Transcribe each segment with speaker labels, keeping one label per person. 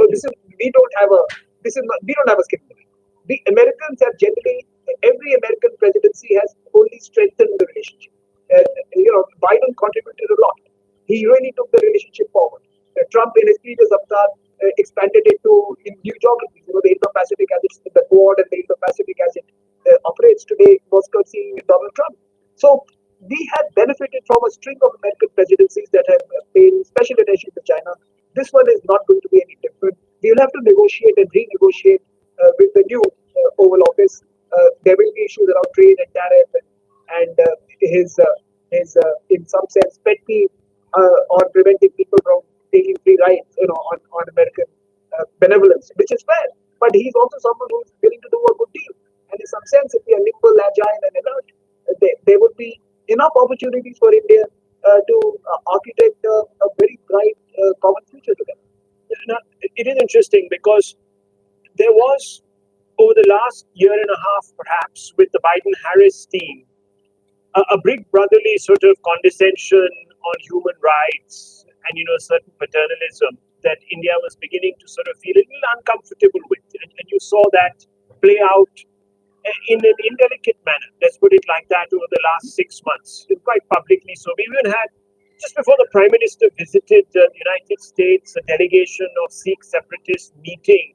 Speaker 1: So this is we don't have a this is not, we don't have a skin in the game. The Americans have generally every American presidency has only strengthened the relationship. Biden contributed a lot. He really took the relationship forward. Trump, in his previous avatar, expanded it to in new geographies. The Indo-Pacific as it's the Quad and the Indo-Pacific as it operates today was courtesy Donald Trump. So we have benefited from a string of American presidencies that have paid special attention to China. This one is not going to be any different. We will have to negotiate and renegotiate with the new Oval Office. There will be issues around trade and tariff and his in some sense pet peeve on preventing people from taking free rides, on American benevolence, which is fair. But he's also someone who's willing to do a good deal. And in some sense, if we are nimble, agile, and alert, there would be enough opportunities for India to architect a very bright common future together.
Speaker 2: Now, it is interesting because there was, over the last year and a half, perhaps, with the Biden-Harris team, a big brotherly sort of condescension on human rights and certain paternalism that India was beginning to sort of feel a little uncomfortable with, and you saw that play out in an indelicate manner. Let's put it like that over the last 6 months, quite publicly. So we even had just before the Prime Minister visited the United States, a delegation of Sikh separatists meeting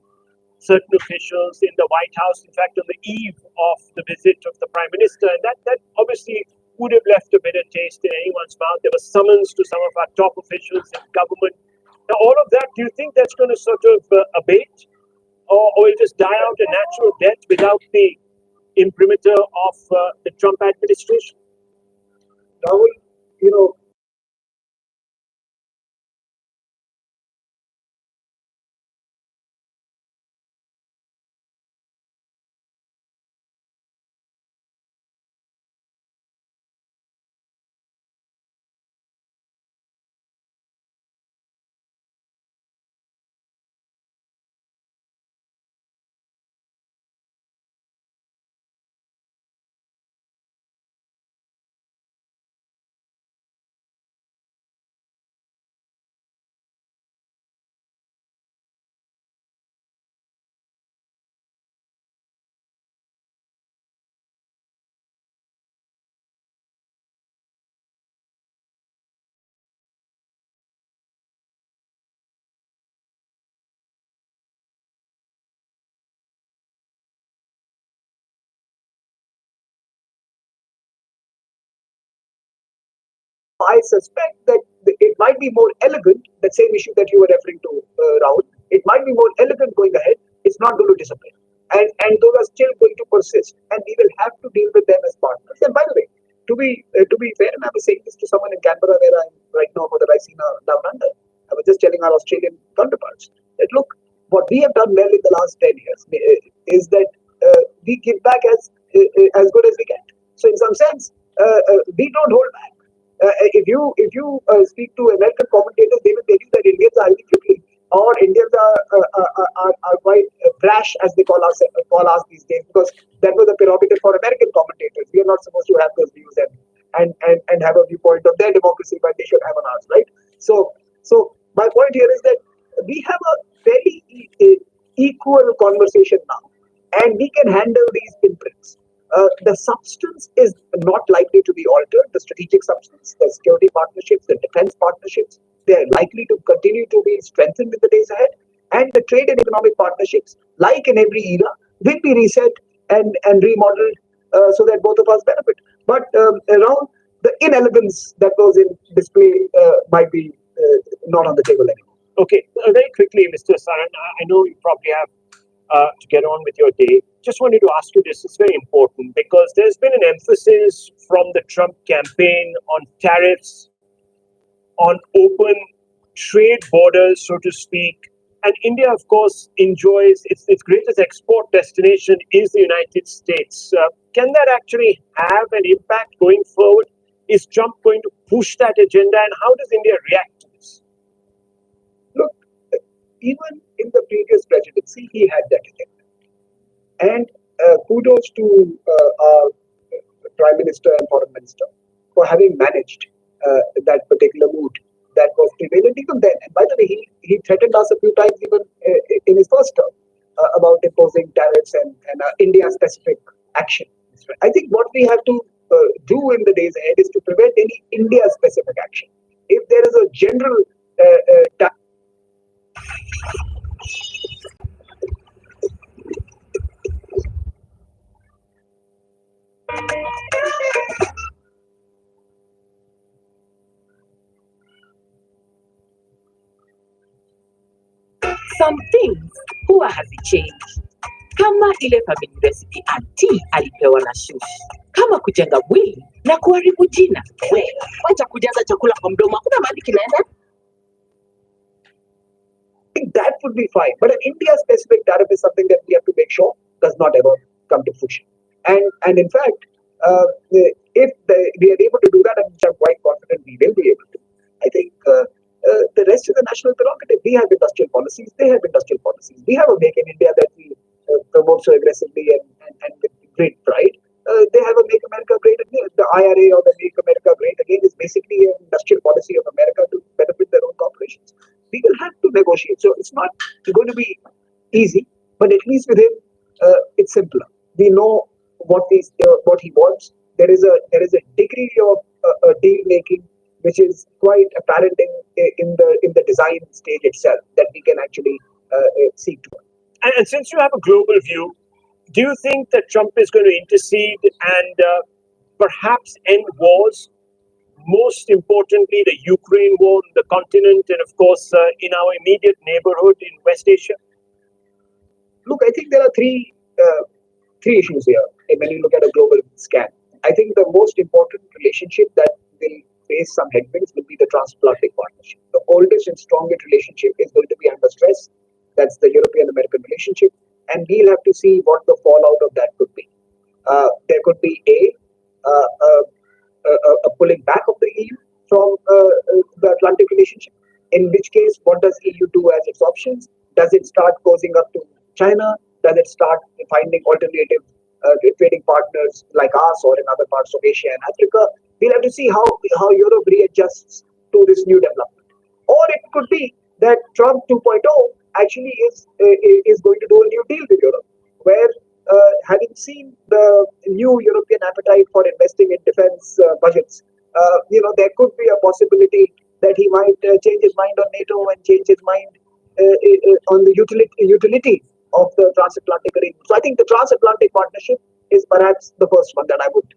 Speaker 2: certain officials in the White House, in fact, on the eve of the visit of the Prime Minister. And that obviously would have left a bitter taste in anyone's mouth. There was summons to some of our top officials in government. Now, all of that, do you think that's going to sort of abate? Or will just die out a natural death without the imprimatur of the Trump administration?
Speaker 1: Rahul, I suspect that it might be more elegant, that same issue that you were referring to, Rahul. It might be more elegant going ahead. It's not going to disappear. And those are still going to persist. And we will have to deal with them as partners. And by the way, to be fair, and I was saying this to someone in Canberra where I'm right now for the Raisina Down Under, I was just telling our Australian counterparts that look, what we have done well in the last 10 years is that we give back as good as we get. So in some sense, we don't hold back. If you speak to American commentators, they will tell you that Indians are highly crippling, or Indians are quite brash, as they call us these days, because that was a prerogative for American commentators. We are not supposed to have those views and have a viewpoint of their democracy, but they should have on ours, right? So my point here is that we have a very equal conversation now, and we can handle these imprints. The substance is not likely to be altered. The strategic substance, the security partnerships, the defense partnerships, they are likely to continue to be strengthened in the days ahead. And the trade and economic partnerships, like in every era, will be reset and remodeled so that both of us benefit. But around the inelegance that was in display might be not on the table anymore.
Speaker 2: Okay, very quickly, Mr. Saran, I know you probably have to get on with your day. Just wanted to ask you this. It's very important because there's been an emphasis from the Trump campaign on tariffs, on open trade borders, so to speak. And India, of course, enjoys its greatest export destination is the United States. Can that actually have an impact going forward? Is Trump going to push that agenda, and how does India react to this?
Speaker 1: Look, even in the previous presidency, he had that agenda. And kudos to our Prime Minister and Foreign Minister for having managed that particular mood that was prevalent even then. And by the way, he threatened us a few times even in his first term about imposing tariffs and India-specific action. I think what we have to do in the days ahead is to prevent any India-specific action. If there is a general
Speaker 3: Some things huwa hazichange, kama ile family recipe anti alipewa na shush, kama kujenga mwili na kuharibu jina. We, wacha kujaza chakula kwa mdomo, hakuna mahali kinaenda.
Speaker 1: I think that would be fine. But an India-specific tariff is something that we have to make sure does not ever come to fruition. And in fact, if we are able to do that, and I'm quite confident we will be able to, I think the rest is a national prerogative. We have industrial policies, they have industrial policies. We have a Make in India that we promote so aggressively and with great pride. They have a Make America Great Again. The IRA or the Make America Great Again is basically an industrial policy of America to benefit their own corporations. We will have to negotiate. So it's not going to be easy, but at least with him, it's simpler. We know what he wants. There is a degree of deal making which is quite apparent in the design stage itself that we can actually seek to.
Speaker 2: And since you have a global view, do you think that Trump is going to intercede and perhaps end wars? Most importantly, the Ukraine war on the continent, and of course, in our immediate neighborhood in West Asia?
Speaker 1: Look, I think there are three issues here when you look at a global scan. I think the most important relationship that will face some headwinds will be the transatlantic partnership. The oldest and strongest relationship is going to be under stress. That's the European-American relationship. And we'll have to see what the fallout of that could be. There could be a pulling back of the EU from the Atlantic relationship, in which case, what does EU do as its options? Does it start closing up to China? Does it start finding alternative trading partners like us or in other parts of Asia and Africa? We'll have to see how Europe readjusts to this new development. Or it could be that Trump 2.0 actually is going to do a new deal with Europe, where having seen the new European appetite for investing in defense budgets, there could be a possibility that he might change his mind on NATO and change his mind on the utility of the transatlantic arrangement. So I think the transatlantic partnership is perhaps the first one that I would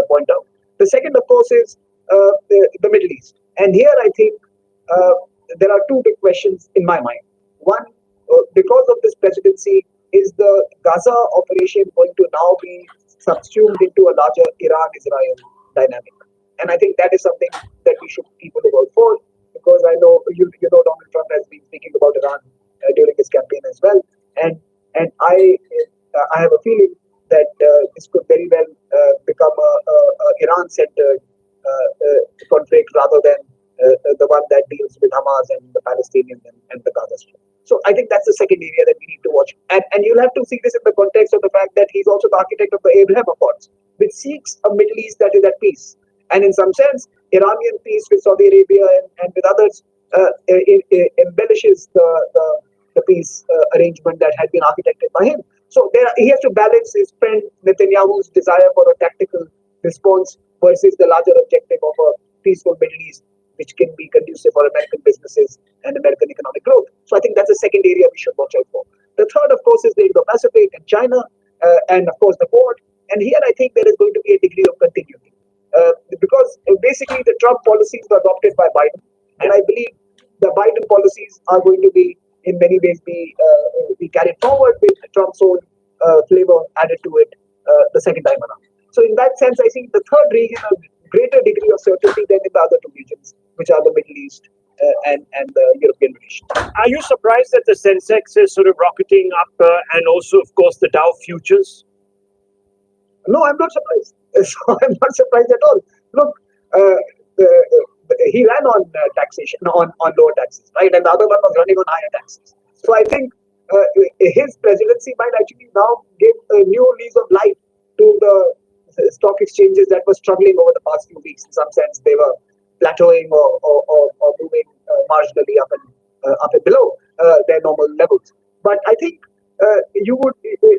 Speaker 1: point out. The second, of course, is the Middle East. And here I think there are two big questions in my mind. One, because of this presidency, is the Gaza operation going to now be subsumed into a larger Iran-Israel dynamic? And I think that is something that we should keep on the work for, because I know you know Donald Trump has been speaking about Iran during his campaign as well, and I have a feeling that this could very well become a Iran-centered conflict rather than the one that deals with Hamas and the Palestinians and the Gaza Strip. So I think that's the second area that we need to watch. And you'll have to see this in the context of the fact that he's also the architect of the Abraham Accords, which seeks a Middle East that is at peace. And in some sense, Iranian peace with Saudi Arabia and with others embellishes the peace arrangement that had been architected by him. So he has to balance his friend Netanyahu's desire for a tactical response versus the larger objective of a peaceful Middle East, which can be conducive for American businesses and American economic growth. So I think that's the second area we should watch out for. The third, of course, is the Indo-Pacific and China, and of course the Quad. And here I think there is going to be a degree of continuity. Because basically the Trump policies were adopted by Biden, and I believe the Biden policies are going to be, in many ways, be carried forward with Trump's own flavor added to it the second time around. So in that sense, I think the third region has a greater degree of certainty than in the other two regions, which are the Middle East and the European relations.
Speaker 2: Are you surprised that the Sensex is sort of rocketing up and also, of course, the Dow futures?
Speaker 1: No, I'm not surprised. So I'm not surprised at all. Look, he ran on taxation, on lower taxes, right? And the other one was running on higher taxes. So I think his presidency might actually now give a new lease of life to the stock exchanges that were struggling over the past few weeks. In some sense, they were plateauing or moving marginally up and below their normal levels. But I think you would,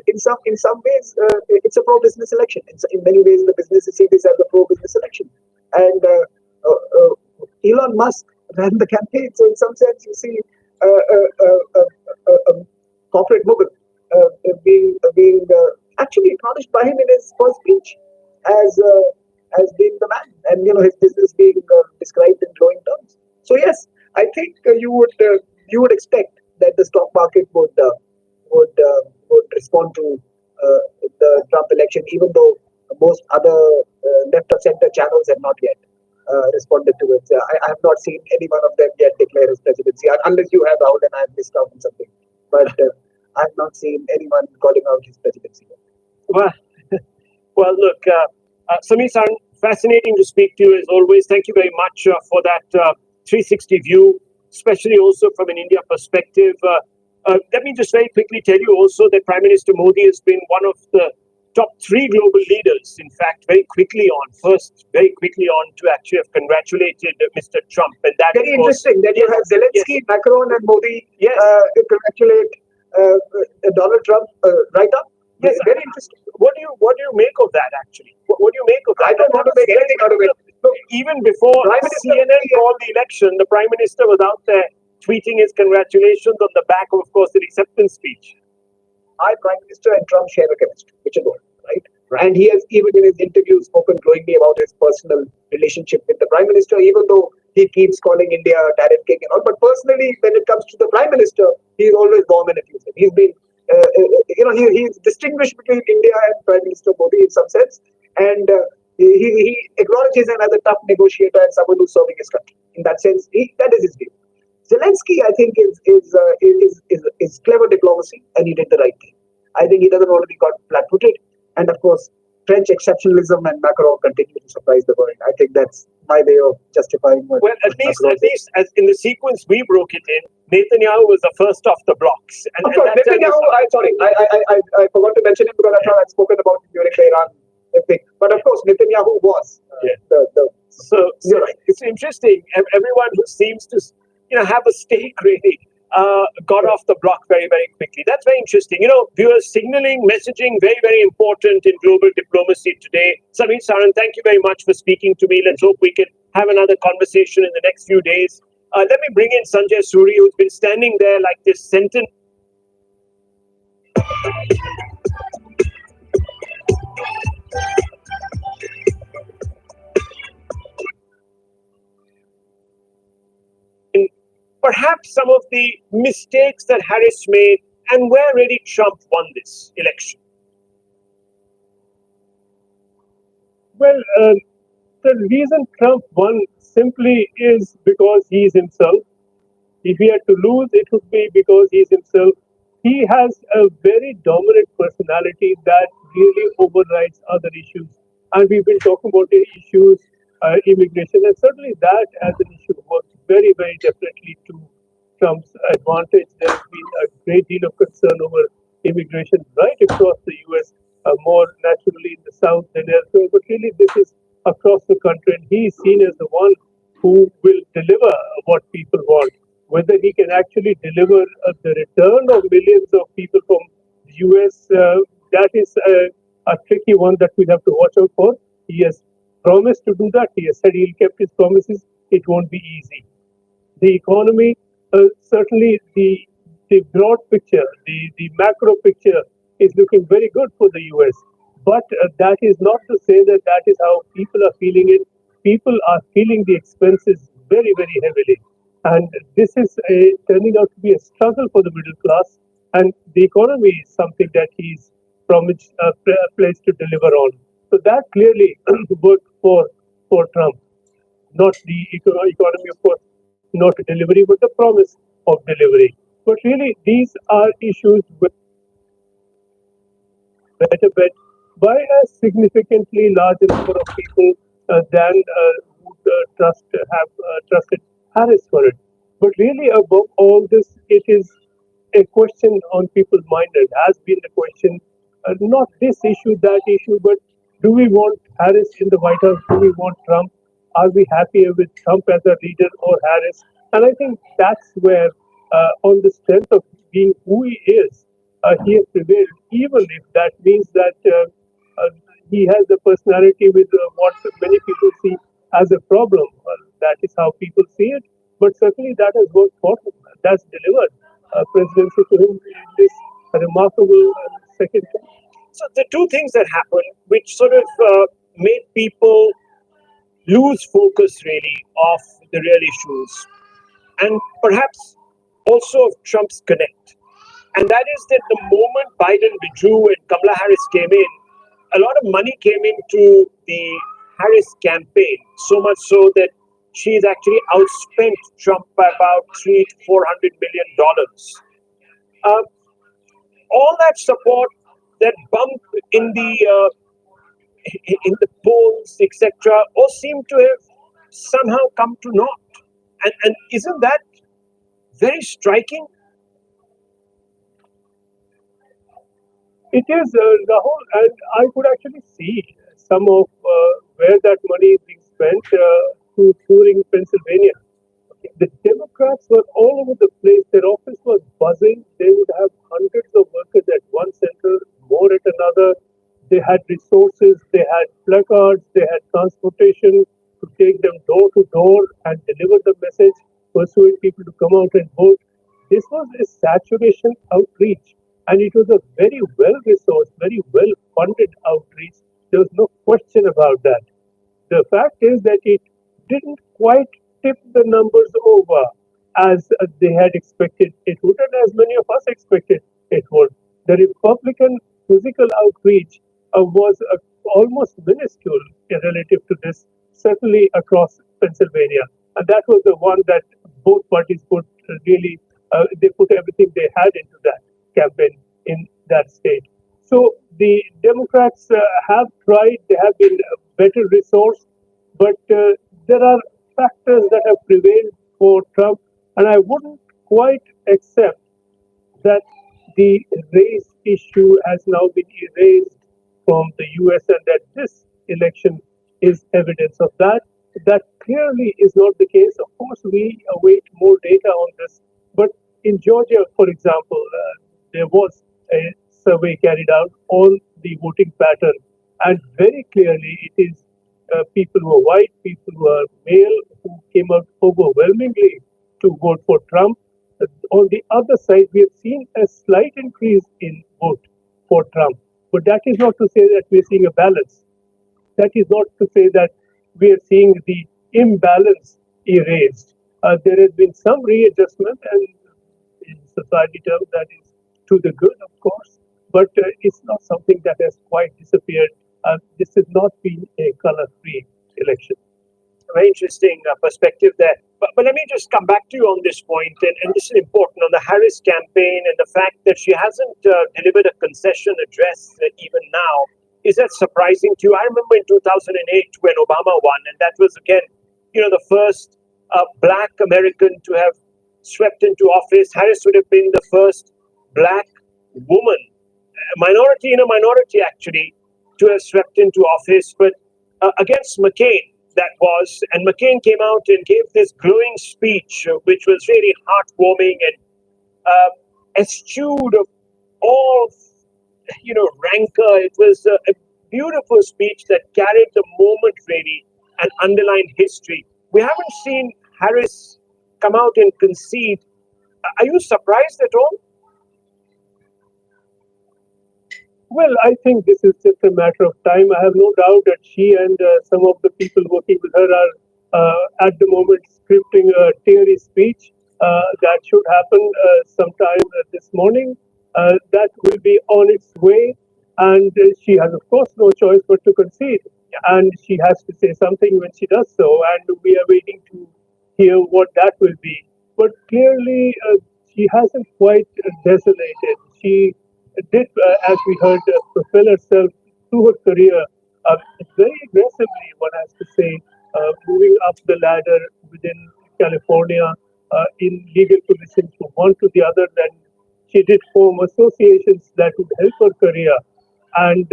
Speaker 1: in some ways, it's a pro-business election. In many ways, the businesses see this as a pro-business election, and Elon Musk ran the campaign. So in some sense, you see a corporate mogul being actually acknowledged by him in his first speech as being the man, and his business being described in glowing terms. So yes, I think you would expect that the stock market would respond to the Trump election, even though most other left of center channels have not yet responded to it. I have not seen any one of them yet declare his presidency, unless you have, Rahul, and I have missed out on something. But I have not seen anyone calling out his presidency.
Speaker 2: Well, look, Samir Saran, fascinating to speak to you as always. Thank you very much for that 360 view, especially also from an India perspective. Let me just very quickly tell you also that Prime Minister Modi has been one of the top 3 global leaders, in fact, very quickly on to actually have congratulated Mr. Trump. And that
Speaker 1: very interesting that you have Zelensky, Macron, and Modi congratulate Donald Trump right up. Yes, very interesting.
Speaker 2: What do you make of that, actually? What do you make of that?
Speaker 1: I don't want to make anything out of it.
Speaker 2: Look, even before CNN called the election, the Prime Minister was out there tweeting his congratulations on the back of course, the acceptance speech.
Speaker 1: Our Prime Minister and Trump share a chemistry, which is all, right? And he has, even in his interviews, spoken glowingly about his personal relationship with the Prime Minister, even though he keeps calling India a tariff king and all. But personally, when it comes to the Prime Minister, he's always warm and effusive. He's been, he's distinguished between India and Prime Minister Modi in some sense. And he acknowledges him as a tough negotiator and someone who's serving his country. In that sense, that is his view. Zelensky, I think, is clever diplomacy, and he did the right thing. I think he doesn't want to be caught flat-footed, and of course, French exceptionalism and Macron continue to surprise the world. I think that's my way of justifying what.
Speaker 2: Well, at least, as in the sequence we broke it in, Netanyahu was the first off the blocks.
Speaker 1: And Netanyahu, I forgot to mention him because I thought I'd spoken about him during the Iran thing. But of course, Netanyahu was
Speaker 2: So you're right. It's interesting. Everyone who seems to have a stake really got off the block very, very quickly. That's very interesting. Viewers, signaling, messaging, very, very important in global diplomacy today. Samir Saran, thank you very much for speaking to me. Let's hope we can have another conversation in the next few days. Let me bring in Sanjay Suri, who's been standing there like this sentence. Perhaps some of the mistakes that Harris made and where really Trump won this election.
Speaker 4: Well, the reason Trump won simply is because he is himself. If he had to lose, it would be because he is himself. He has a very dominant personality that really overrides other issues. And we've been talking about the issues, immigration, and certainly that as an issue works very, very definitely to Trump's advantage. There's been a great deal of concern over immigration right across the U.S., more naturally in the South than elsewhere. But really, this is across the country, and he is seen as the one who will deliver what people want. Whether he can actually deliver the return of millions of people from the U.S., that is a tricky one that we have to watch out for. He has promised to do that. He has said he'll keep his promises. It won't be easy. The economy, certainly the broad picture, the macro picture is looking very good for the U.S. But that is not to say that that is how people are feeling it. People are feeling the expenses very, very heavily. And this is turning out to be a struggle for the middle class. And the economy is something that he's promised a place to deliver on. So that clearly worked for Trump. Not the economy, of course, not delivery, but the promise of delivery. But really, these are issues with better bet by a significantly larger number of people than would have trusted Harris for it. But really, above all this, it is a question on people's mind. It has been a question, not this issue, that issue, but do we want Harris in the White House? Do we want Trump? Are we happier with Trump as a leader or Harris? And I think that's where, on the strength of being who he has prevailed, even if that means that he has a personality with what many people see as a problem. Well, that is how people see it. But certainly that has worked for him. That's delivered presidency to him in this remarkable second term.
Speaker 2: So the two things that happened, which sort of made people lose focus really of the real issues, and perhaps also of Trump's connect. And that is that the moment Biden withdrew and Kamala Harris came in, a lot of money came into the Harris campaign, so much so that she's actually outspent Trump by about $300 to $400 million. All that support, that bump in the polls, etc., all seem to have somehow come to naught. And isn't that very striking?
Speaker 4: It is, Rahul, and I could actually see some of where that money is being spent to touring Pennsylvania. The Democrats were all over the place. Their office was buzzing. They would have hundreds of workers at one center, more at another. They had resources, they had placards, they had transportation to take them door to door and deliver the message, persuade people to come out and vote. This was a saturation outreach, and it was a very well resourced, very well funded outreach. There was no question about that. The fact is that it didn't quite tip the numbers over as they had expected it would, and as many of us expected it would. The Republican physical outreach was almost minuscule relative to this, certainly across Pennsylvania. And that was the one that both parties put really, they put everything they had into that campaign in that state. So the Democrats have tried, they have been better resourced, but there are factors that have prevailed for Trump, and I wouldn't quite accept that the race issue has now been erased from the US and that this election is evidence of that. That clearly is not the case. Of course, we await more data on this. But in Georgia, for example, there was a survey carried out on the voting pattern, and very clearly it is people who are white, people who are male, who came out overwhelmingly to vote for Trump. On the other side, we have seen a slight increase in vote for Trump. But that is not to say that we are seeing a balance. That is not to say that we are seeing the imbalance erased. There has been some readjustment, and in society terms, that is to the good, of course. But it's not something that has quite disappeared. This has not been a color-free election.
Speaker 2: Very interesting perspective there. But let me just come back to you on this point, and this is important, on the Harris campaign and the fact that she hasn't delivered a concession address even now. Is that surprising to you? I remember in 2008 when Obama won, and that was, again, the first black American to have swept into office. Harris would have been the first black woman, minority in a minority actually, to have swept into office. But against McCain, that was, and McCain came out and gave this glowing speech, which was really heartwarming and eschewed of all, rancor. It was a beautiful speech that carried the moment really and underlined history. We haven't seen Harris come out and concede. Are you surprised at all?
Speaker 4: Well, I think this is just a matter of time. I have no doubt that she and some of the people working with her are at the moment scripting a teary speech that should happen sometime this morning. That will be on its way, and she has, of course, no choice but to concede. And she has to say something when she does so, and we are waiting to hear what that will be. But clearly, she hasn't quite desolated. She did, as we heard, propel herself through her career very aggressively, one has to say, moving up the ladder within California in legal positions from one to the other. Then she did form associations that would help her career, and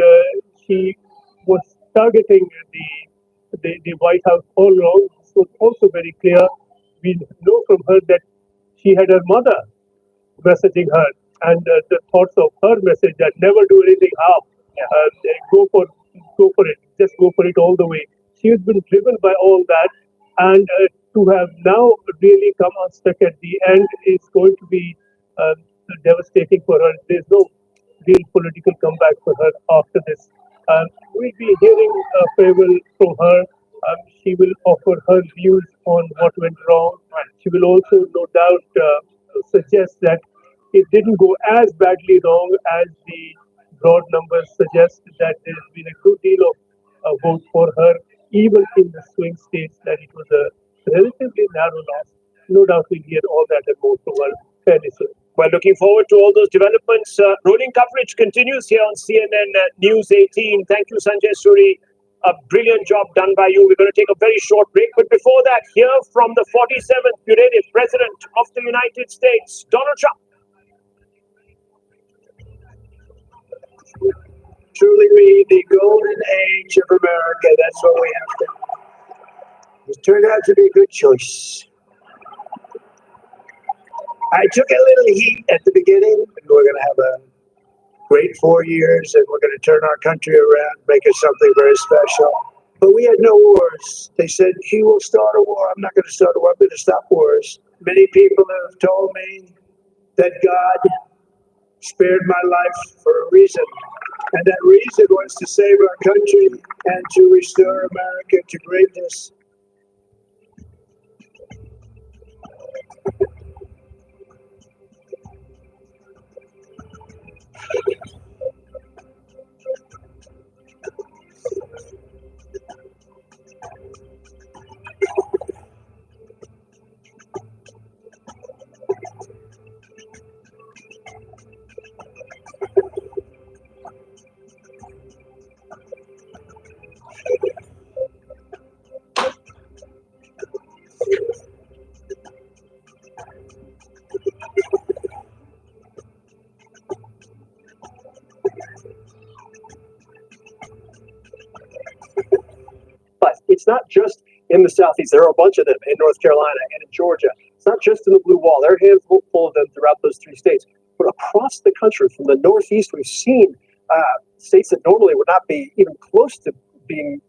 Speaker 4: she was targeting the White House all along. This was also very clear. We know from her that she had her mother messaging her, and the thoughts of her message that never do anything harm. Go for it. Just go for it all the way. She has been driven by all that, and to have now really come unstuck at the end is going to be devastating for her. There's no real political comeback for her after this. We'll be hearing a farewell from her. She will offer her views on what went wrong. She will also, no doubt, suggest that it didn't go as badly wrong as the broad numbers suggest, that there's been a good deal of vote for her, even in the swing states, that it was a relatively narrow loss. No doubt we'll hear all that and more from her fairly soon.
Speaker 2: Well, looking forward to all those developments. Rolling coverage continues here on CNN News 18. Thank you, Sanjay Suri. A brilliant job done by you. We're going to take a very short break. But before that, hear from the 47th putative President of the United States, Donald Trump.
Speaker 5: Truly be the golden age of America. That's what we have to. It turned out to be a good choice. I took a little heat at the beginning, and we're going to have a great 4 years, and we're going to turn our country around, make it something very special. But we had no wars. They said, he will start a war. I'm not going to start a war. I'm going to stop wars. Many people have told me that God spared my life for a reason. And that reason was to save our country and to restore America to greatness.
Speaker 6: But it's not just in the Southeast. There are a bunch of them in North Carolina and in Georgia. It's not just in the Blue Wall. There are a handful of them throughout those three states. But across the country, from the Northeast, we've seen states that normally would not be even close to being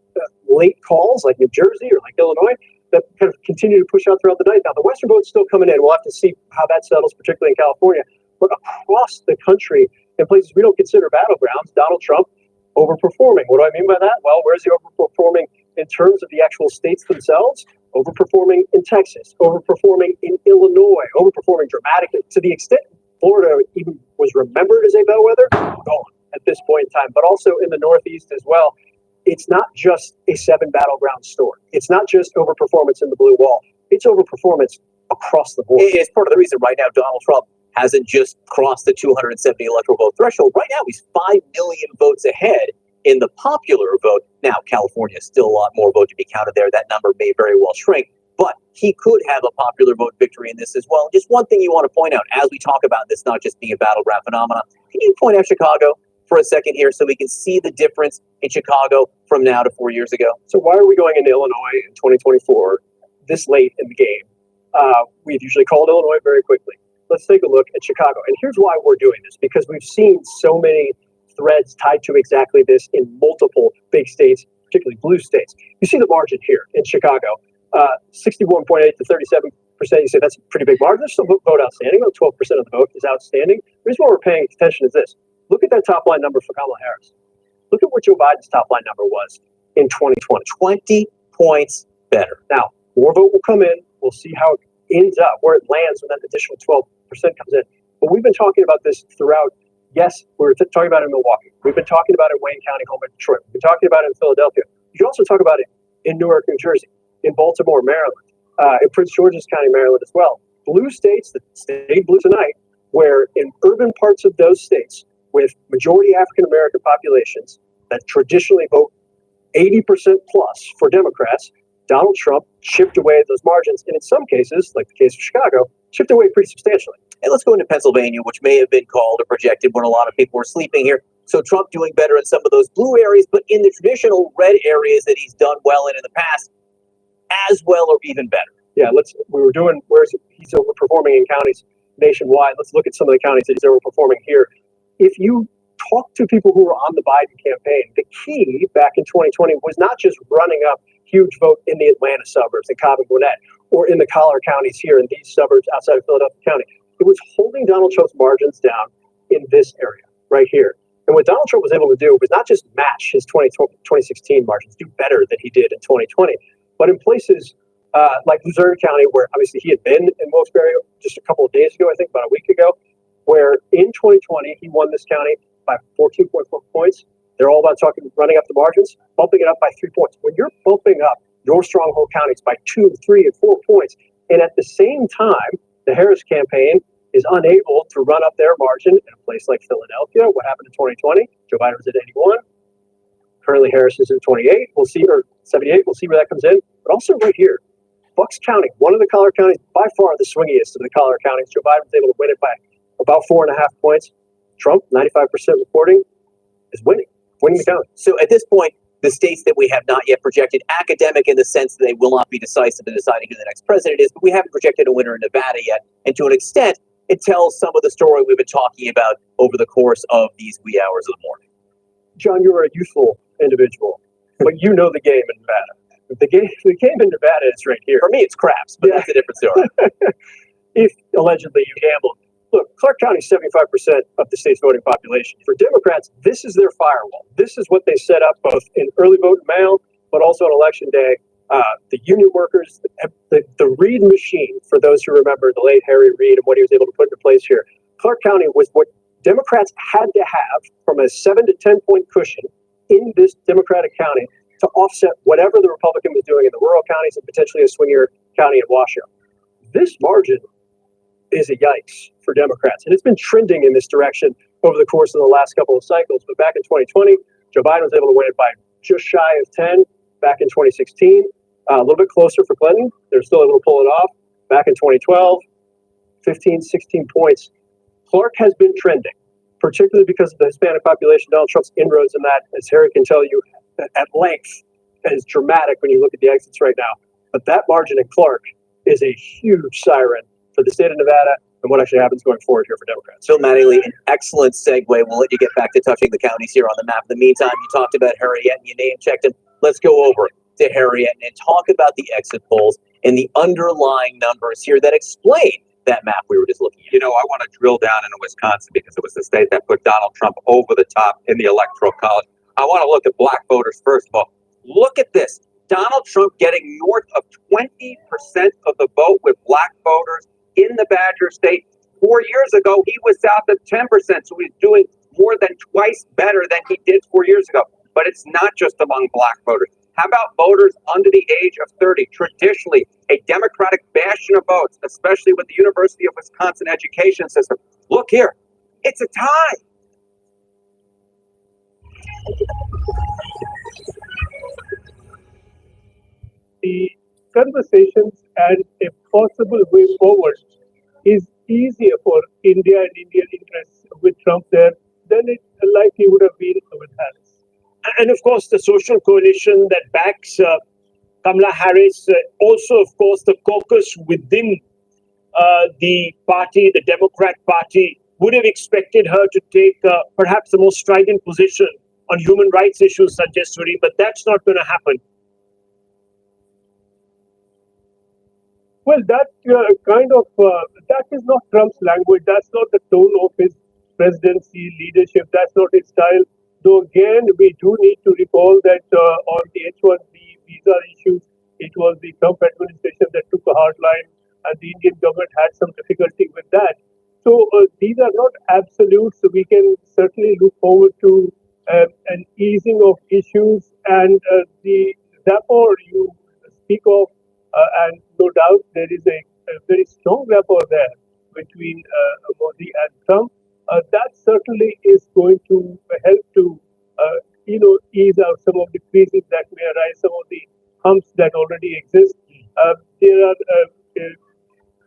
Speaker 6: late calls, like New Jersey or like Illinois, that kind of continue to push out throughout the night. Now, the Western vote's still coming in. We'll have to see how that settles, particularly in California. But across the country, in places we don't consider battlegrounds, Donald Trump overperforming. What do I mean by that? Well, where's he overperforming in terms of the actual states themselves? Overperforming in Texas, overperforming in Illinois, overperforming dramatically to the extent Florida even was remembered as a bellwether, gone at this point in time, but also in the Northeast as well. It's not just a 7 battleground story. It's not just overperformance in the Blue Wall. It's overperformance across the board.
Speaker 7: It's part of the reason right now Donald Trump hasn't just crossed the 270 electoral vote threshold. Right now, he's 5 million votes ahead in the popular vote. Now, California is still a lot more vote to be counted there. That number may very well shrink, but he could have a popular vote victory in this as well. Just one thing you want to point out as we talk about this not just being a battleground phenomenon, can you point out Chicago for a second here so we can see the difference in Chicago from now to 4 years ago?
Speaker 6: So why are we going into Illinois in 2024 this late in the game? We've usually called Illinois very quickly. Let's take a look at Chicago. And here's why we're doing this, because we've seen so many threads tied to exactly this in multiple big states, particularly blue states. You see the margin here in Chicago, 61.8 to 37%. You say that's a pretty big margin. There's still vote outstanding. About 12% of the vote is outstanding. The reason why we're paying attention is this. Look at that top line number for Kamala Harris. Look at what Joe Biden's top line number was in 2020.
Speaker 7: 20 points better.
Speaker 6: Now, more vote will come in. We'll see how it ends up, where it lands when that additional 12% comes in. But we've been talking about this throughout. Yes, we're talking about it in Milwaukee. We've been talking about it in Wayne County, home in Detroit. We've been talking about it in Philadelphia. You can also talk about it in Newark, New Jersey, in Baltimore, Maryland, in Prince George's County, Maryland as well. Blue states that stayed blue tonight, where in urban parts of those states with majority African-American populations that traditionally vote 80% plus for Democrats, Donald Trump chipped away at those margins. And in some cases, like the case of Chicago, chipped away pretty substantially.
Speaker 7: And let's go into Pennsylvania, which may have been called or projected when a lot of people were sleeping here. So Trump doing better in some of those blue areas, but in the traditional red areas that he's done well in the past, as well or even better.
Speaker 6: Yeah, he's overperforming in counties nationwide. Let's look at some of the counties that he's overperforming here. If you talk to people who were on the Biden campaign, the key back in 2020 was not just running up huge vote in the Atlanta suburbs, in Cobb and Gwinnett, or in the collar counties here in these suburbs outside of Philadelphia County. It was holding Donald Trump's margins down in this area right here. And what Donald Trump was able to do was not just match his 2016 margins, do better than he did in 2020, but in places like Luzerne County, where obviously he had been in Wilkes-Barre just a couple of days ago, I think about a week ago, where in 2020 he won this county by 14.4 points. They're all about running up the margins, bumping it up by 3 points. When you're bumping up your stronghold counties by 2, 3, and 4 points, and at the same time, the Harris campaign is unable to run up their margin in a place like Philadelphia. What happened in 2020? Joe Biden was at 81. Currently, Harris is at 28. We'll see, or 78. We'll see where that comes in. But also right here, Bucks County, one of the collar counties, by far the swingiest of the collar counties. Joe Biden was able to win it by about 4.5 points. Trump, 95% reporting, is winning the county.
Speaker 7: So at this point, the states that we have not yet projected, academic in the sense that they will not be decisive in deciding who the next president is, but we haven't projected a winner in Nevada yet. And to an extent, it tells some of the story we've been talking about over the course of these wee hours of the morning.
Speaker 6: John, you're a youthful individual, but you know the game in Nevada. The game in Nevada is right here.
Speaker 7: For me, it's craps, but that's a different story.
Speaker 6: If allegedly you gambled. Look, Clark County is 75% of the state's voting population. For Democrats, this is their firewall. This is what they set up both in early vote and mail, but also on election day. The union workers, the Reid machine, for those who remember the late Harry Reid and what he was able to put into place here. Clark County was what Democrats had to have from a 7 to 10 point cushion in this Democratic county to offset whatever the Republican was doing in the rural counties and potentially a swingier county in Washoe. This margin is a yikes for Democrats. And it's been trending in this direction over the course of the last couple of cycles. But back in 2020, Joe Biden was able to win it by just shy of 10. Back in 2016, a little bit closer for Clinton. They're still able to pull it off. Back in 2012, 15, 16 points. Clark has been trending, particularly because of the Hispanic population. Donald Trump's inroads in that, as Harry can tell you at length, is dramatic when you look at the exits right now. But that margin in Clark is a huge siren for the state of Nevada and what actually happens going forward here for Democrats.
Speaker 7: Phil Mattingly, an excellent segue. We'll let you get back to touching the counties here on the map. In the meantime, you talked about Harriet and you name-checked him. Let's go over to Harriet and talk about the exit polls and the underlying numbers here that explain that map we were just looking at.
Speaker 8: You know, I want to drill down into Wisconsin because it was the state that put Donald Trump over the top in the Electoral College. I want to look at black voters first of all. Look at this. Donald Trump getting north of 20% of the vote with black voters in the Badger State. 4 years ago, he was south of 10%, so he's doing more than twice better than he did 4 years ago. But it's not just among black voters. How about voters under the age of 30? Traditionally, a Democratic bastion of votes, especially with the University of Wisconsin education system. Look here, it's a tie.
Speaker 4: The conversations and a possible way forward is easier for India and Indian interests with Trump there than it likely would have been with Harris.
Speaker 2: And of course, the social coalition that backs Kamala Harris, also, of course, the caucus within the party, the Democrat Party, would have expected her to take perhaps the most strident position on human rights issues, Sanjay Suri, but that's not going to happen.
Speaker 4: Well, that that is not Trump's language. That's not the tone of his presidency leadership. That's not his style. Though again, we do need to recall that on the H-1B visa issues, it was the Trump administration that took a hard line, and the Indian government had some difficulty with that. So these are not absolutes. So we can certainly look forward to an easing of issues, and the rapport you speak of, and no doubt there is a very strong rapport there between Modi and Trump. That certainly is going to help to ease out some of the creases that may arise, some of the humps that already exist. There are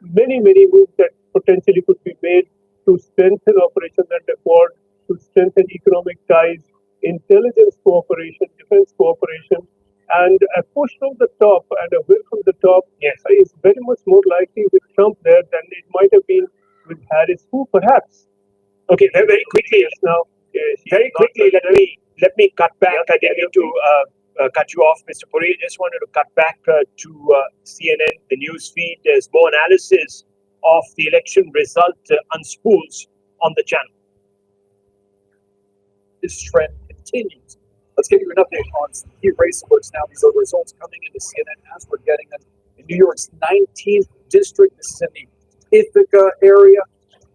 Speaker 4: many moves that potentially could be made to strengthen operations at the Quad to strengthen economic ties, intelligence cooperation, defense cooperation, and a push from the top and a will from the top is very much more likely with Trump there than it might have been with Harris, who perhaps.
Speaker 2: Okay, very quickly now. Very quickly, let me cut back. I didn't mean to cut you off, Mr. Puri. I just wanted to cut back to CNN, the news feed. There's more analysis of the election result unspools on the channel.
Speaker 6: This trend continues. Let's give you an update on some key race alerts now. These are results coming into CNN as we're getting them. In New York's 19th district, this is in the Ithaca area.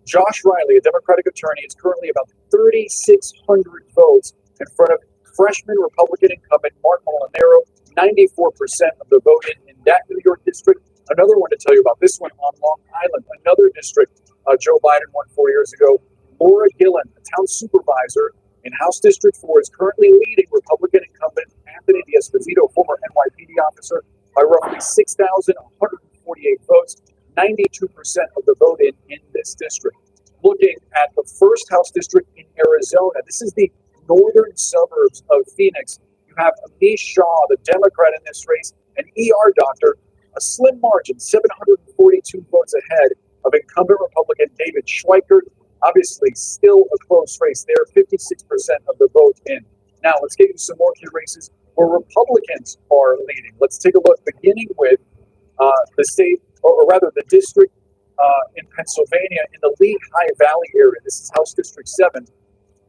Speaker 6: Josh Riley, a Democratic attorney, is currently about 3,600 votes in front of freshman Republican incumbent Mark Molinaro, 94% of the vote in that New York district. Another one to tell you about, this one on Long Island, another district Joe Biden won 4 years ago. Laura Gillen, a town supervisor in House District 4, is currently leading Republican incumbent Anthony D'Esposito, former NYPD officer, by roughly 6,148 votes, 92% of the vote in this district. Looking at the first House district in Arizona, this is the northern suburbs of Phoenix. You have Amish Shah, the Democrat in this race, an ER doctor, a slim margin, 742 votes ahead of incumbent Republican David Schweikert. Obviously, still a close race there, 56% of the vote in. Now, let's get you some more key races where Republicans are leading. Let's take a look, beginning with the state, or rather the district in Pennsylvania in the Lehigh Valley area. This is House District 7.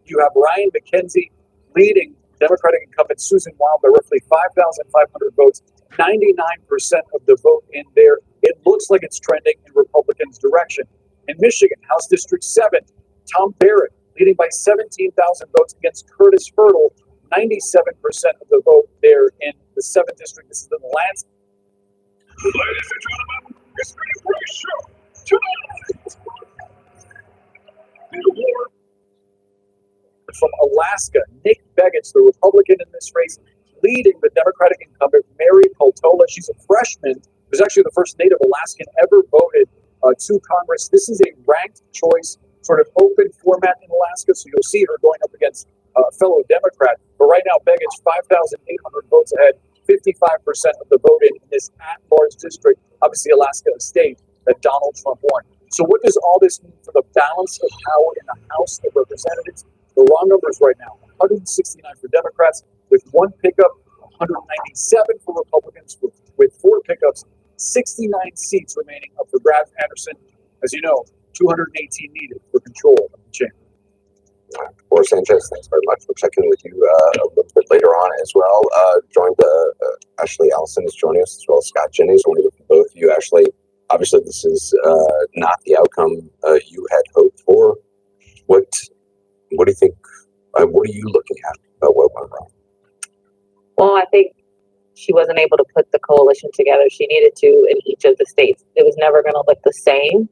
Speaker 6: You have Ryan McKenzie leading Democratic incumbent Susan Wild by roughly 5,500 votes, 99% of the vote in there. It looks like it's trending in Republicans' direction. In Michigan, House District 7, Tom Barrett leading by 17,000 votes against Curtis Fertile, 97% of the vote there in the 7th district. This is in Lance.
Speaker 9: Ladies and gentlemen, it's been a great show tonight. The award.
Speaker 6: From Alaska, Nick Begich, the Republican in this race, leading the Democratic incumbent Mary Peltola. She's a freshman, who's actually the first Native Alaskan ever voted to Congress. This is a ranked choice, sort of open format in Alaska, so you'll see her going up against a fellow Democrat. But right now, Begich, 5,800 votes ahead, 55% of the vote in this at-large district, obviously Alaska, a state that Donald Trump won. So what does all this mean for the balance of power in the House of Representatives? The raw numbers right now, 169 for Democrats with one pickup, 197 for Republicans with four pickups, 69 seats remaining up for grabs. Anderson, as you know, 218 needed for control of the chamber.
Speaker 10: Boris Sanchez, thanks very much. We'll check in with you a little bit later on as well. Ashley Allison is joining us, as well as Scott Jennings. I want to hear from both of you. Ashley, obviously this is not the outcome you had hoped for. What do you think? What are you looking at about what went wrong?
Speaker 3: Well, I think she wasn't able to put the coalition together she needed to in each of the states. It was never going to look the same,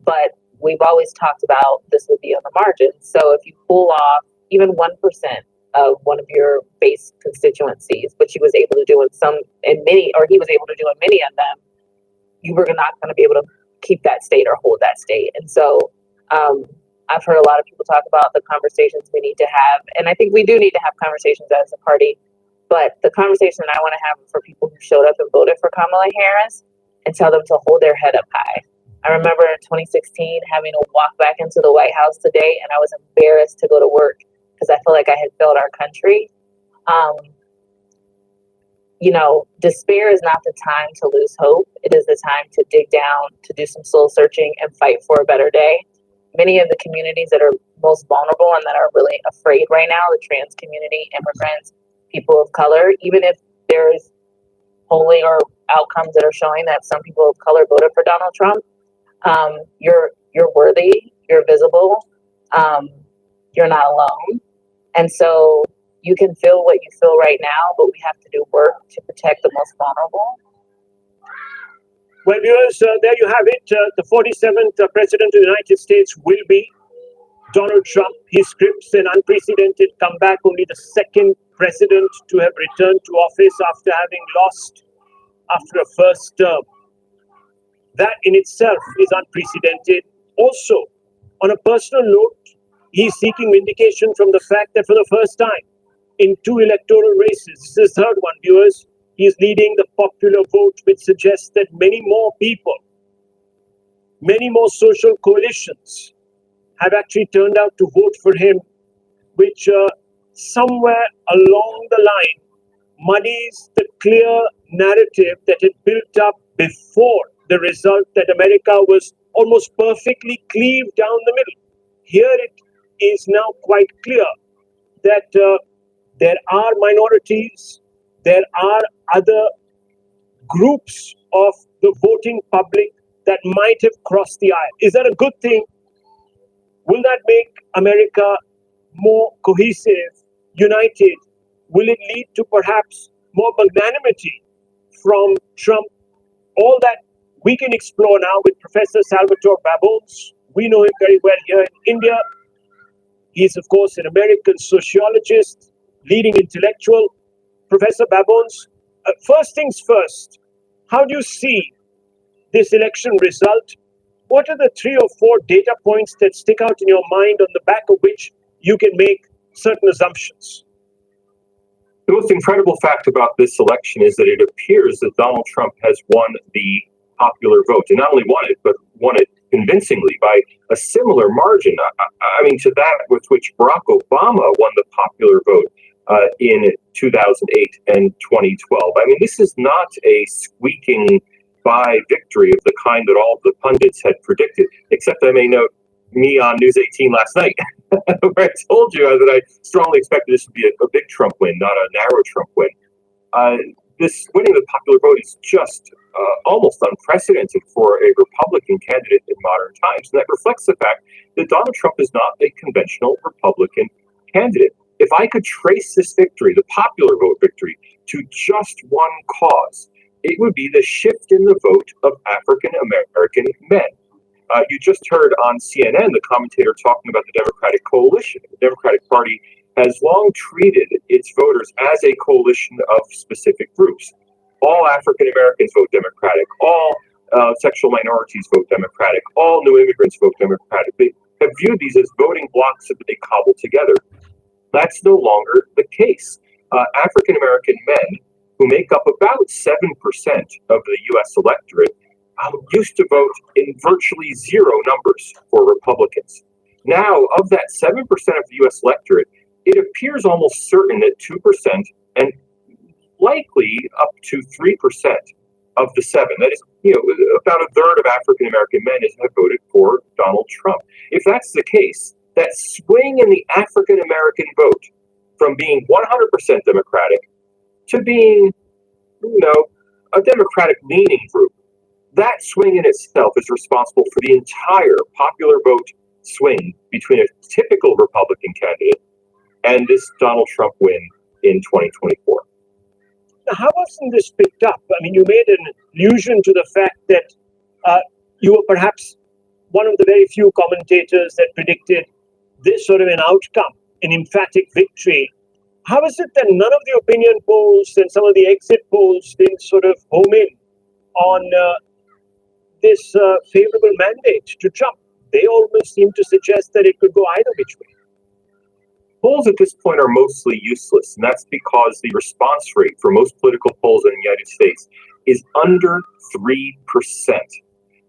Speaker 3: but we've always talked about this would be on the margins. So if you pull off even 1% of one of your base constituencies, which he was able to do in many of them, you were not going to be able to keep that state or hold that state. And so I've heard a lot of people talk about the conversations we need to have, and I think we do need to have conversations as a party. But the conversation I want to have for people who showed up and voted for Kamala Harris and tell them to hold their head up high. I remember in 2016 having to walk back into the White House today, and I was embarrassed to go to work because I felt like I had failed our country. Despair is not the time to lose hope. It is the time to dig down, to do some soul searching and fight for a better day. Many of the communities that are most vulnerable and that are really afraid right now, the trans community, immigrants, people of color, even if there's polling or outcomes that are showing that some people of color voted for Donald Trump, you're worthy, you're visible, you're not alone. And so you can feel what you feel right now, but we have to do work to protect the most vulnerable.
Speaker 2: Well, viewers, there you have it. The 47th President of the United States will be Donald Trump. He scripts an unprecedented comeback, only the second president to have returned to office after having lost after a first term. That in itself is unprecedented. Also, on a personal note, he's seeking vindication from the fact that for the first time in 2 electoral races, this is his third one, viewers, he's leading the popular vote, which suggests that many more people, many more social coalitions have actually turned out to vote for him, which somewhere along the line muddies the clear narrative that had built up before the result that America was almost perfectly cleaved down the middle. Here it is now quite clear that there are minorities, there are other groups of the voting public that might have crossed the aisle. Is that a good thing? Will that make America more cohesive, united? Will it lead to perhaps more magnanimity from Trump? All that we can explore now with Professor Salvatore Babones. We know him very well here in India. He's, of course, an American sociologist, leading intellectual. Professor Babones, first things first, how do you see this election result? What are the 3 or 4 data points that stick out in your mind on the back of which you can make certain assumptions?
Speaker 11: The most incredible fact about this election is that it appears that Donald Trump has won the popular vote, and not only won it, but won it convincingly by a similar margin. I mean, to that with which Barack Obama won the popular vote in 2008 and 2012. I mean, this is not a squeaking by victory of the kind that all of the pundits had predicted, except I may note me on News 18 last night, where I told you that I strongly expected this to be a big Trump win, not a narrow Trump win. This winning the popular vote is just almost unprecedented for a Republican candidate in modern times. And that reflects the fact that Donald Trump is not a conventional Republican candidate. If I could trace this victory, the popular vote victory, to just one cause, it would be the shift in the vote of African American men. You just heard on CNN the commentator talking about the Democratic coalition. The Democratic Party has long treated its voters as a coalition of specific groups. All African Americans vote Democratic. All sexual minorities vote Democratic. All new immigrants vote Democratic. They have viewed these as voting blocks that they cobble together. That's no longer the case. African American men, who make up about 7% of the U.S. electorate, used to vote in virtually zero numbers for Republicans. Now, of that 7% of the U.S. electorate, it appears almost certain that 2% and likely up to 3% of the 7, that is, about a third of African American men have voted for Donald Trump. If that's the case, that swing in the African American vote from being 100% Democratic to being, a Democratic leaning group, that swing in itself is responsible for the entire popular vote swing between a typical Republican candidate and this Donald Trump win in 2024.
Speaker 2: Now, how wasn't this picked up? I mean, you made an allusion to the fact that you were perhaps one of the very few commentators that predicted this sort of an outcome, an emphatic victory. How is it that none of the opinion polls and some of the exit polls didn't sort of home in on this favorable mandate to Trump? They almost seem to suggest that it could go either which way.
Speaker 11: Polls at this point are mostly useless, and that's because the response rate for most political polls in the United States is under 3%.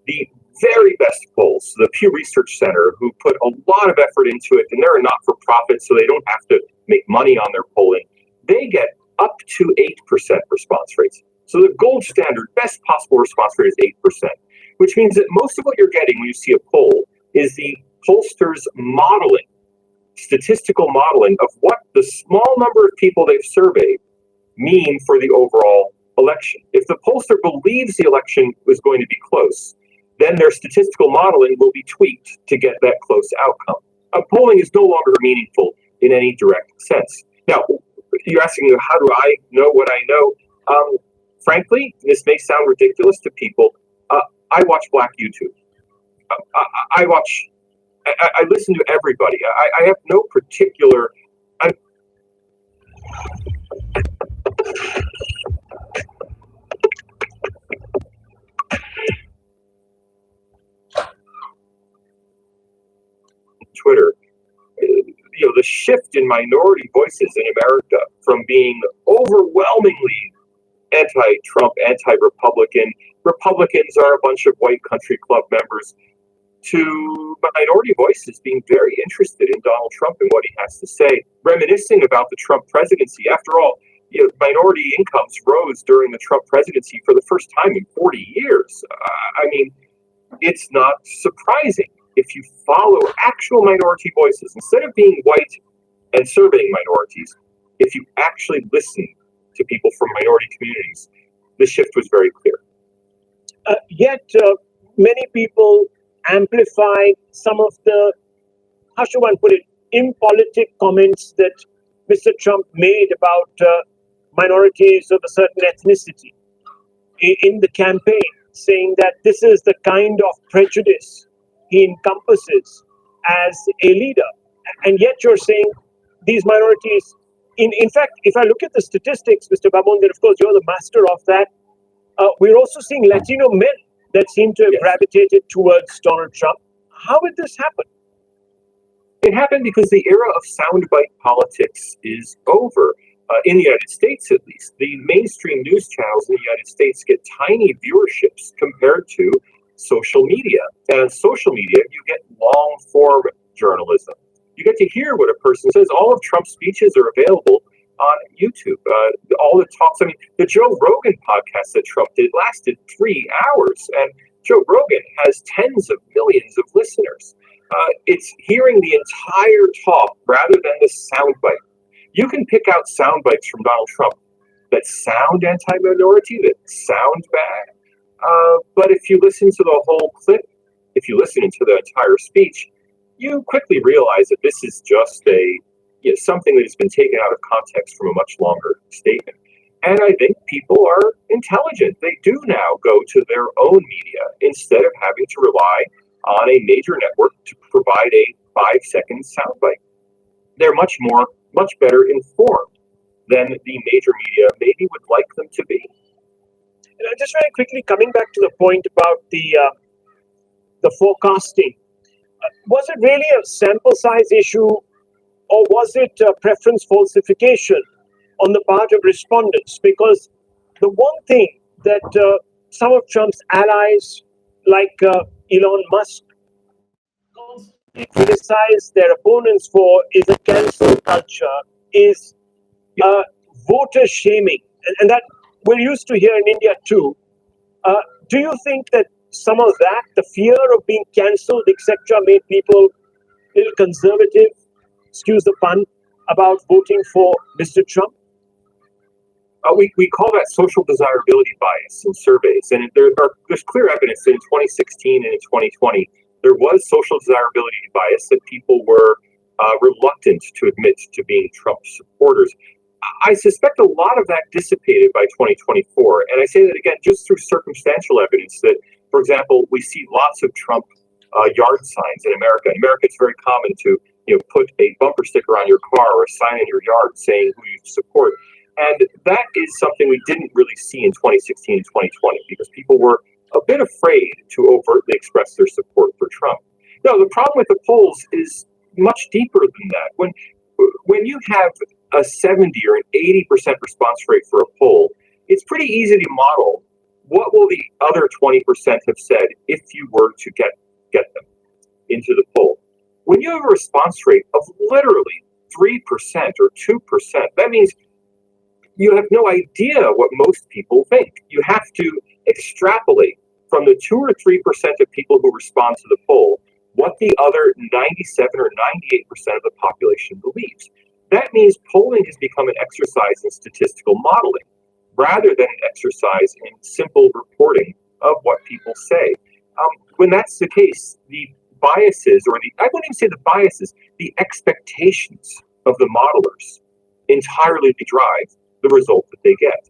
Speaker 11: The very best polls, the Pew Research Center, who put a lot of effort into it, and they're a not-for-profit, so they don't have to make money on their polling, they get up to 8% response rates. So the gold standard, best possible response rate is 8%, which means that most of what you're getting when you see a poll is the pollsters modeling, statistical modeling of what the small number of people they've surveyed mean for the overall election. If the pollster believes the election was going to be close, then their statistical modeling will be tweaked to get that close outcome. Polling is no longer meaningful in any direct sense. Now, you're asking, how do I know what I know? Frankly, this may sound ridiculous to people. I watch Black YouTube. I listen to everybody. I have no particular. Twitter, the shift in minority voices in America from being overwhelmingly anti-Trump, anti-Republican, Republicans are a bunch of white country club members, to minority voices being very interested in Donald Trump and what he has to say, reminiscing about the Trump presidency. After all, minority incomes rose during the Trump presidency for the first time in 40 years. I mean, it's not surprising if you follow actual minority voices, instead of being white and surveying minorities, if you actually listen to people from minority communities, the shift was very clear.
Speaker 2: Yet, many people amplified some of the, how should one put it, impolitic comments that Mr. Trump made about minorities of a certain ethnicity in the campaign, saying that this is the kind of prejudice he encompasses as a leader. And yet you're saying these minorities, in fact, if I look at the statistics, Mr. Babon, then of course you're the master of that, we're also seeing Latino men that seem to have gravitated towards Donald Trump. How would this happen?
Speaker 11: It happened because the era of soundbite politics is over. In the United States, at least, the mainstream news channels in the United States get tiny viewerships compared to social media. And on social media, you get long-form journalism. You get to hear what a person says. All of Trump's speeches are available on YouTube. All the talks, I mean, the Joe Rogan podcast that Trump did lasted 3 hours, and Joe Rogan has tens of millions of listeners. It's hearing the entire talk rather than the soundbite. You can pick out sound bites from Donald Trump that sound anti-minority, that sound bad. But if you listen to the whole clip, if you listen to the entire speech, you quickly realize that this is just something that has been taken out of context from a much longer statement. And I think people are intelligent. They do now go to their own media instead of having to rely on a major network to provide a 5-second soundbite. They're much better informed than the major media maybe would like them to be.
Speaker 2: And just very quickly, coming back to the point about the forecasting, was it really a sample size issue, or was it preference falsification on the part of respondents? Because the one thing that some of Trump's allies, like Elon Musk, constantly criticize their opponents for is a cancel culture, is voter shaming. And that we're used to here in India too. Do you think that some of that, the fear of being cancelled, etc., made people a little conservative, excuse the pun, about voting for Mr. Trump?
Speaker 11: We call that social desirability bias in surveys, and there's clear evidence that in 2016 and in 2020 there was social desirability bias, that people were reluctant to admit to being Trump supporters. I suspect a lot of that dissipated by 2024, and I say that again just through circumstantial evidence that, for example, we see lots of Trump yard signs in America. In America, it's very common to put a bumper sticker on your car or a sign in your yard saying who you support. And that is something we didn't really see in 2016 and 2020 because people were a bit afraid to overtly express their support for Trump. No, the problem with the polls is much deeper than that. When you have a 70 or an 80% response rate for a poll, it's pretty easy to model what will the other 20% have said if you were to get them into the poll. When you have a response rate of literally 3% or 2%, that means you have no idea what most people think. You have to extrapolate from the 2 or 3% of people who respond to the poll what the other 97 or 98% of the population believes. That means polling has become an exercise in statistical modeling rather than an exercise in simple reporting of what people say. When that's the case, the biases, I wouldn't even say the biases, the expectations of the modelers entirely drive the result that they get.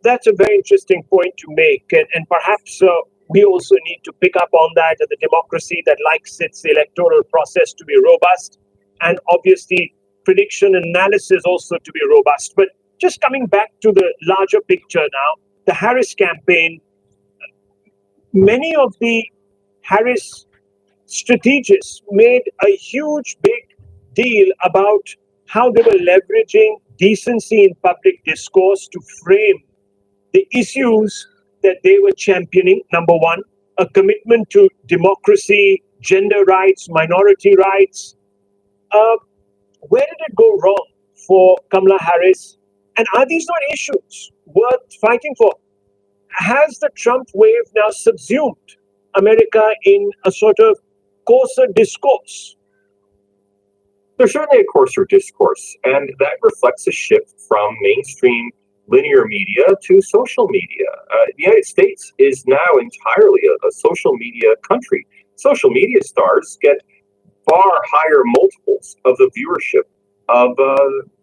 Speaker 2: That's a very interesting point to make, and perhaps we also need to pick up on that, the democracy that likes its electoral process to be robust, and obviously prediction analysis also to be robust. But just coming back to the larger picture now, the Harris campaign, many of the Harris strategists made a huge, big deal about how they were leveraging decency in public discourse to frame the issues that they were championing. Number one, a commitment to democracy, gender rights, minority rights. Where did it go wrong for Kamala Harris? And are these not issues worth fighting for? Has the Trump wave now subsumed America in a sort of coarser discourse?
Speaker 11: There's certainly a coarser discourse, and that reflects a shift from mainstream linear media to social media. The United States is now entirely a social media country. Social media stars get far higher multiples of the viewership of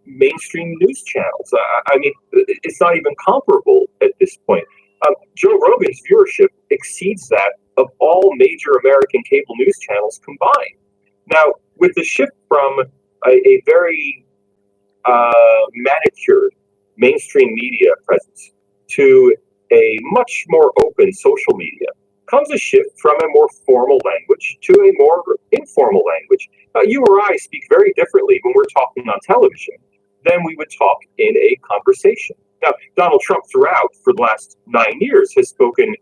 Speaker 11: mainstream news channels. I mean, it's not even comparable at this point. Joe Rogan's viewership exceeds that of all major American cable news channels combined. Now, with the shift from a very manicured mainstream media presence to a much more open social media, comes a shift from a more formal language to a more informal language. You or I speak very differently when we're talking on television than we would talk in a conversation. Now, Donald Trump throughout, for the last 9 years, has spoken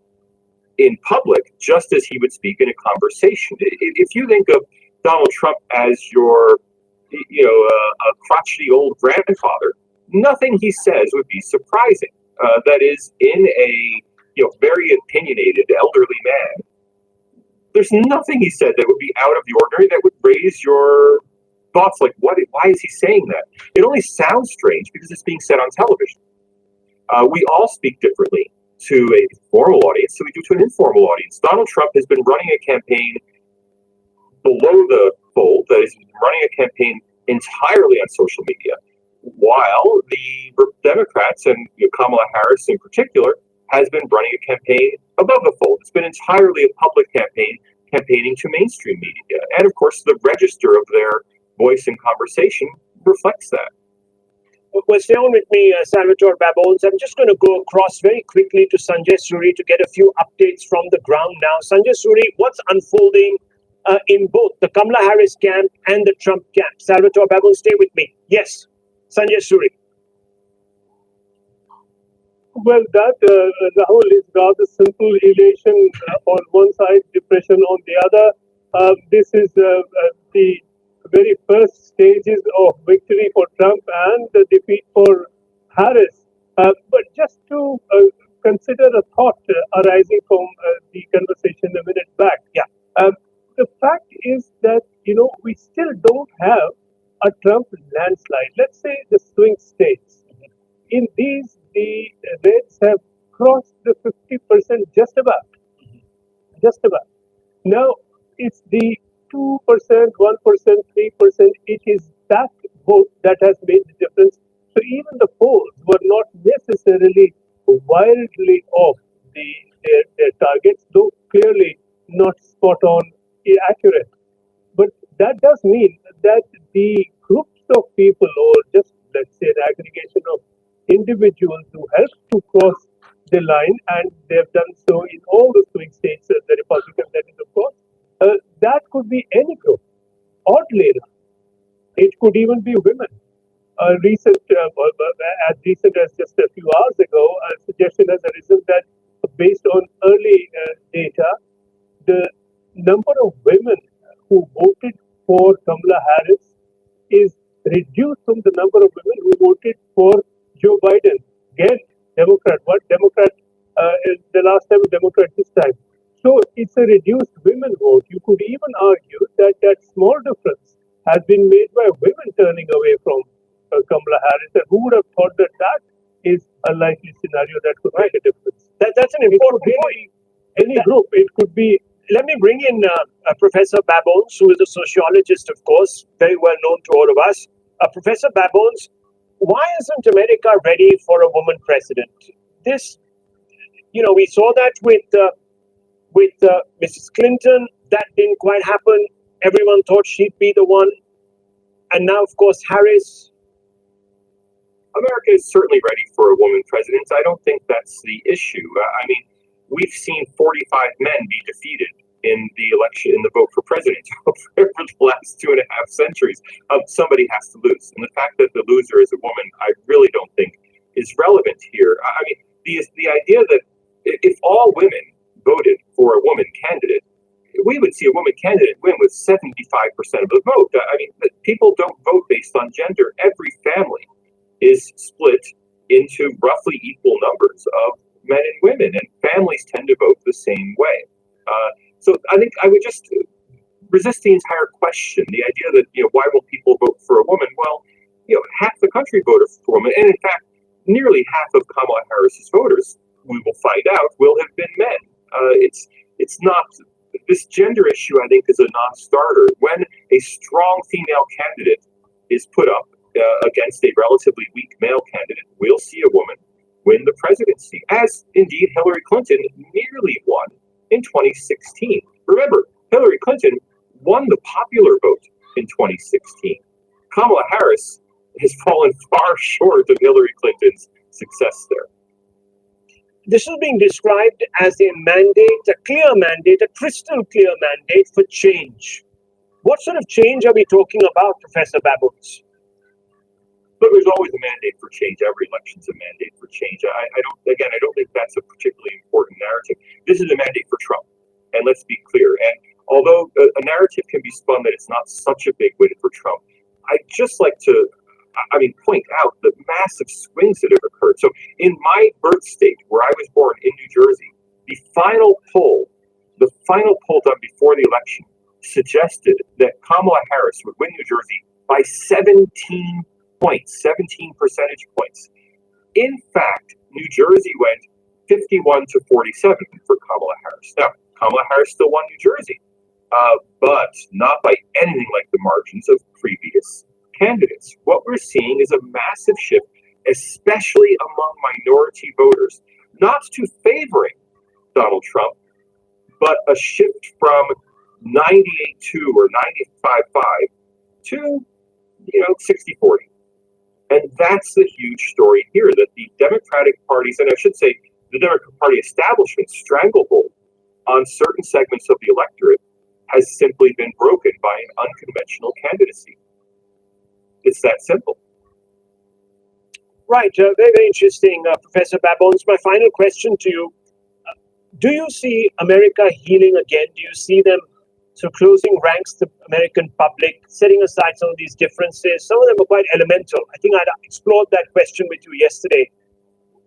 Speaker 11: in public just as he would speak in a conversation. If you think of Donald Trump as your, a crotchety old grandfather, nothing he says would be surprising. That is, in a very opinionated elderly man, there's nothing he said that would be out of the ordinary, that would raise your thoughts like, why is he saying that? It only sounds strange because it's being said on television. We all speak differently to a formal audience than we do to an informal audience. Donald Trump has been running a campaign below the fold, that is, running a campaign entirely on social media, while the Democrats, and Kamala Harris in particular, has been running a campaign above the fold. It's been entirely a public campaign, campaigning to mainstream media. And of course, the register of their voice and conversation reflects that.
Speaker 2: Well, stay on with me, Salvatore Babones. I'm just going to go across very quickly to Sanjay Suri to get a few updates from the ground now. Sanjay Suri, what's unfolding in both the Kamala Harris camp and the Trump camp? Salvatore Babones, stay with me. Yes, Sanjay Suri.
Speaker 4: Well, that, Rahul, is rather simple elation on one side, depression on the other. This is the very first stages of victory for Trump and the defeat for Harris. But just to consider a thought arising from the conversation a minute back. Yeah. The fact is that, we still don't have a Trump landslide. Let's say the swing states. In these, the Reds have crossed the 50% just about. Just about. Now, it's the 2%, 1%, 3%. It is that vote that has made the difference. So even the polls were not necessarily wildly off their targets, though clearly not spot on accurate. But that does mean that the groups of people, or just let's say the aggregation of individuals who helped to cross the line, and they've done so in all the swing states, the Republicans, that is, of course, that could be any group. Oddly enough, it could even be women. As recent as just a few hours ago, a suggestion has arisen that based on early data, the number of women who voted for Kamala Harris is reduced from the number of women who voted for Joe Biden. Again, Democrat. What Democrat? The last time, Democrat this time. So it's a reduced women vote. You could even argue that that small difference has been made by women turning away from Kamala Harris. And who would have thought that that is a likely scenario that could make a difference?
Speaker 2: That's an important point.
Speaker 4: Any group, it could be.
Speaker 2: Let me bring in Professor Babones, who is a sociologist, of course, very well known to all of us. Professor Babones, why isn't America ready for a woman president? This, we saw that with Mrs. Clinton. That didn't quite happen. Everyone thought she'd be the one. And now, of course, Harris.
Speaker 11: America is certainly ready for a woman president. I don't think that's the issue. We've seen 45 men be defeated in the election, in the vote for president over the last 2.5 centuries. Somebody has to lose. And the fact that the loser is a woman, I really don't think is relevant here. I mean, the idea that if all women voted for a woman candidate, we would see a woman candidate win with 75% of the vote. I mean, people don't vote based on gender. Every family is split into roughly equal numbers of men and women, and families tend to vote the same way. So I think I would just resist the entire question. The idea that, why will people vote for a woman? Well, half the country voted for a woman, and in fact, nearly half of Kamala Harris's voters, we will find out, will have been men. It's not, this gender issue, I think, is a non-starter. When a strong female candidate is put up against a relatively weak male candidate, we'll see a woman win the presidency, as indeed Hillary Clinton nearly won in 2016. Remember, Hillary Clinton won the popular vote in 2016. Kamala Harris has fallen far short of Hillary Clinton's success there.
Speaker 2: This is being described as a mandate, a clear mandate, a crystal clear mandate for change. What sort of change are we talking about, Professor Baboons?
Speaker 11: But there's always a mandate for change. Every election's a mandate for change. I don't think that's a particularly important narrative. This is a mandate for Trump. And let's be clear. And although a narrative can be spun that it's not such a big win for Trump, I'd just like to, point out the massive swings that have occurred. So in my birth state, where I was born in New Jersey, the final poll done before the election suggested that Kamala Harris would win New Jersey by 17 percentage points. In fact, New Jersey went 51 to 47 for Kamala Harris. Now, Kamala Harris still won New Jersey, but not by anything like the margins of previous candidates. What we're seeing is a massive shift, especially among minority voters, not to favoring Donald Trump, but a shift from 98-2 or 95-5 to 60-40. And that's the huge story here, that the Democratic parties, and I should say the Democratic Party establishment stranglehold on certain segments of the electorate has simply been broken by an unconventional candidacy. It's that simple.
Speaker 2: Right. Very, very interesting, Professor Baboons. My final question to you. Do you see America healing again? Do you see them closing ranks, the American public, setting aside some of these differences? Some of them are quite elemental. I think I'd explored that question with you yesterday.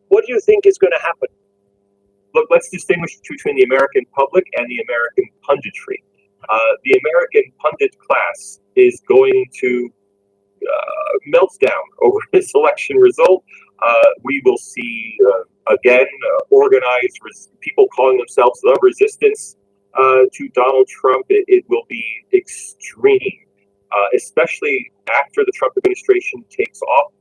Speaker 2: What do you think is going to happen?
Speaker 11: Look, let's distinguish between the American public and the American punditry. The American pundit class is going to melt down over this election result. We will see, organized people calling themselves the resistance to Donald Trump. It will be extreme, especially after the Trump administration takes off.